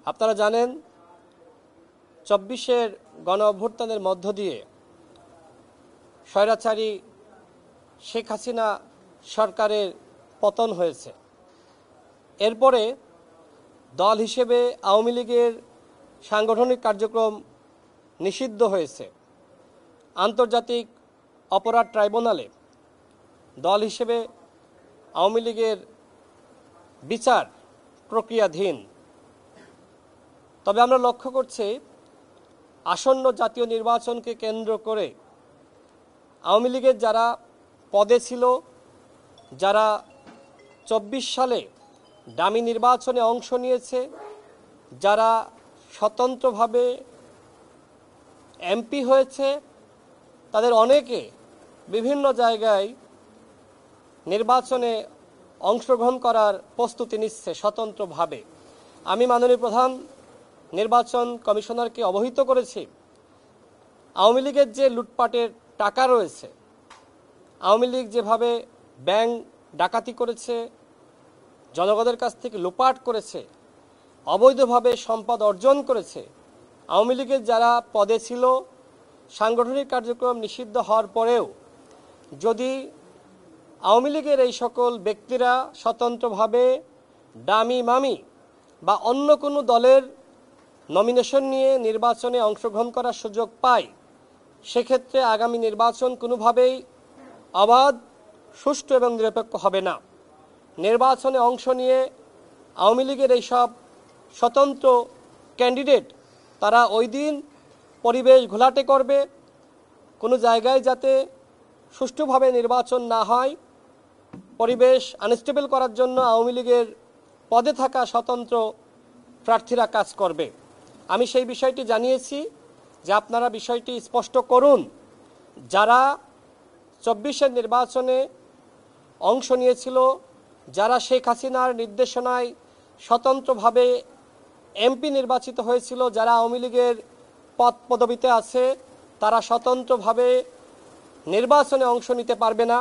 আপনারা জানেন ২৪-এর গণ অভ্যুত্থানের মধ্য দিয়ে স্বৈরাচারী শেখ হাসিনা সরকারের পতন হয়েছে। এরপরে দল হিসেবে আওয়ামী লীগের সাংগঠনিক কার্যক্রম নিষিদ্ধ হয়েছে। আন্তর্জাতিক অপরাধ ট্রাইব্যুনালে দল হিসেবে আওয়ামী লীগের বিচার প্রক্রিয়াধীন। তবে আমরা লক্ষ্য করছি আসন্ন জাতীয় নির্বাচনকে কেন্দ্র করে আওয়ামী লীগের যারা পদে ছিল, যারা ২৪ সালে ডামি নির্বাচনে অংশ নিয়েছে, যারা স্বতন্ত্রভাবে এমপি হয়েছে, তাদের অনেকে বিভিন্ন জায়গায় নির্বাচনে অংশগ্রহণ করার প্রস্তুতি নিচ্ছে স্বতন্ত্রভাবে। আমি মাননীয় প্রধান নির্বাচন কমিশনারকে অবহিত করেছি, আওয়ামী লীগের যে লুটপাটের টাকা রয়েছে, আওয়ামী লীগ যেভাবে ব্যাংক ডাকাতি করেছে, জনগণের কাছ থেকে লুটপাট করেছে, অবৈধভাবে সম্পদ অর্জন করেছে, আওয়ামী লীগের যারা পদে ছিল, সাংগঠনিক কার্যক্রম নিষিদ্ধ হওয়ার পরেও যদি আওয়ামী লীগের এই সকল ব্যক্তিরা স্বতন্ত্রভাবে ডামি মামি বা অন্য কোনো দলের নমিনেশন নিয়ে নির্বাচনে অংশগ্রহণ করার সুযোগ পায়, সেক্ষেত্রে আগামী নির্বাচন কোনোভাবেই অবাধ, সুষ্ঠু এবং নিরপেক্ষ হবে না। নির্বাচনে অংশ নিয়ে আওয়ামী লীগের এইসব স্বতন্ত্র ক্যান্ডিডেট তারা ওই দিন পরিবেশ ঘোলাটে করবে, কোনো জায়গায় যাতে সুষ্ঠুভাবে নির্বাচন না হয়, পরিবেশ আনস্টেবল করার জন্য আওয়ামী লীগের পদে থাকা স্বতন্ত্র প্রার্থীরা কাজ করবে। আমি সেই বিষয়টি জানিয়েছি যে আপনারা বিষয়টি স্পষ্ট করুন, যারা ২৪-এর নির্বাচনে অংশ নিয়েছিল, যারা শেখ হাসিনার নির্দেশনায় স্বতন্ত্রভাবে এমপি নির্বাচিত হয়েছিল, যারা আওয়ামী লীগের পদ পদবিতে আছে, তারা স্বতন্ত্রভাবে নির্বাচনে অংশ নিতে পারবে না।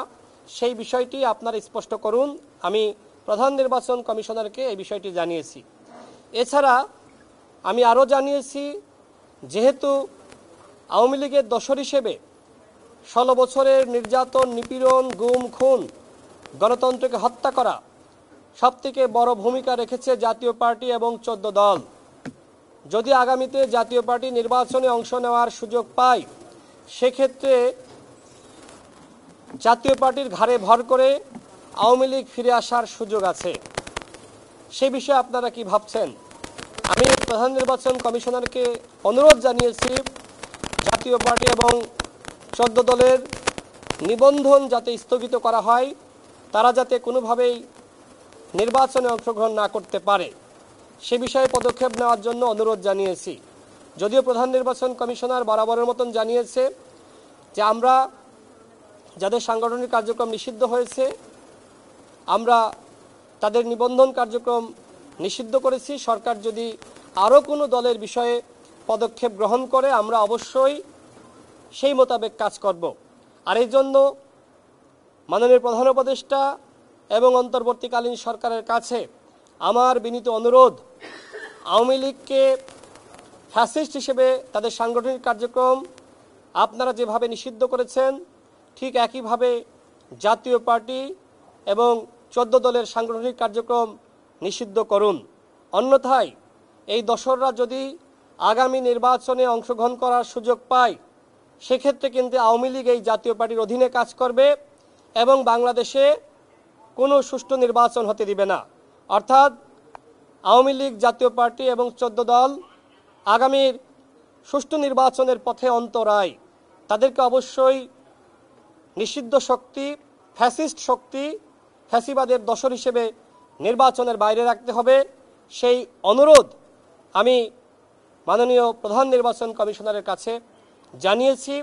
সেই বিষয়টি আপনারা স্পষ্ট করুন। আমি প্রধান নির্বাচন কমিশনারকে এই বিষয়টি জানিয়েছি। এছাড়া আমি আরও জানিয়েছি, যেহেতু আওয়ামী লীগের দোসর হিসেবে ১৬ বছরের নির্যাতন, নিপীড়ন, গুম, খুন, গণতন্ত্রকে হত্যা করা সবথেকে বড় ভূমিকা রেখেছে জাতীয় পার্টি এবং ১৪ দল। যদি আগামীতে জাতীয় পার্টি নির্বাচনে অংশ নেওয়ার সুযোগ পায়, সেক্ষেত্রে জাতীয় পার্টির ঘাড়ে ভর করে আওয়ামী লীগ ফিরে আসার সুযোগ আছে। সে বিষয়ে আপনারা কি ভাবছেন? আমি প্রধান নির্বাচন কমিশনারকে অনুরোধ জানিয়েছি জাতীয় পার্টি এবং ১৪ দলের নিবন্ধন যাতে স্থগিত করা হয়, তারা যাতে কোনোভাবেই নির্বাচনে অংশগ্রহণ না করতে পারে, সে বিষয়ে পদক্ষেপ নেওয়ার জন্য অনুরোধ জানিয়েছি। যদিও প্রধান নির্বাচন কমিশনার বরাবরের মতন জানিয়েছে যে আমরা যাদের সাংগঠনিক কার্যক্রম নিষিদ্ধ হয়েছে, আমরা তাদের নিবন্ধন কার্যক্রম নিষিদ্ধ করেছি। সরকার যদি আরও কোনো দলের বিষয়ে পদক্ষেপ গ্রহণ করে, আমরা অবশ্যই সেই মোতাবেক কাজ করব। আর এই জন্য মাননীয় প্রধান উপদেষ্টা এবং অন্তর্বর্তীকালীন সরকারের কাছে আমার বিনীত অনুরোধ, আওয়ামী লীগকে ফ্যাসিস্ট হিসেবে তাদের সাংগঠনিক কার্যক্রম আপনারা যেভাবে নিষিদ্ধ করেছেন, ঠিক একইভাবে জাতীয় পার্টি এবং ১৪ দলের সাংগঠনিক কার্যক্রম নিষিদ্ধ করুন। অন্যথায় এই দোসররা যদি আগামী নির্বাচনে অংশগ্রহণ করার সুযোগ পায়, সেক্ষেত্রে কিন্তু আওয়ামী লীগ এই জাতীয় পার্টির অধীনে কাজ করবে এবং বাংলাদেশে কোনো সুষ্ঠু নির্বাচন হতে দিবে না। অর্থাৎ আওয়ামী লীগ, জাতীয় পার্টি এবং ১৪ দল আগামীর সুষ্ঠু নির্বাচনের পথে অন্তরায়। তাদেরকে অবশ্যই নিষিদ্ধ শক্তি, ফ্যাসিস্ট শক্তি, ফ্যাসিবাদের দোসর হিসেবে নির্বাচনের বাইরে রাখতে হবে। সেই অনুরোধ আমি মাননীয় প্রধান নির্বাচন কমিশনারের কাছে জানিয়েছি।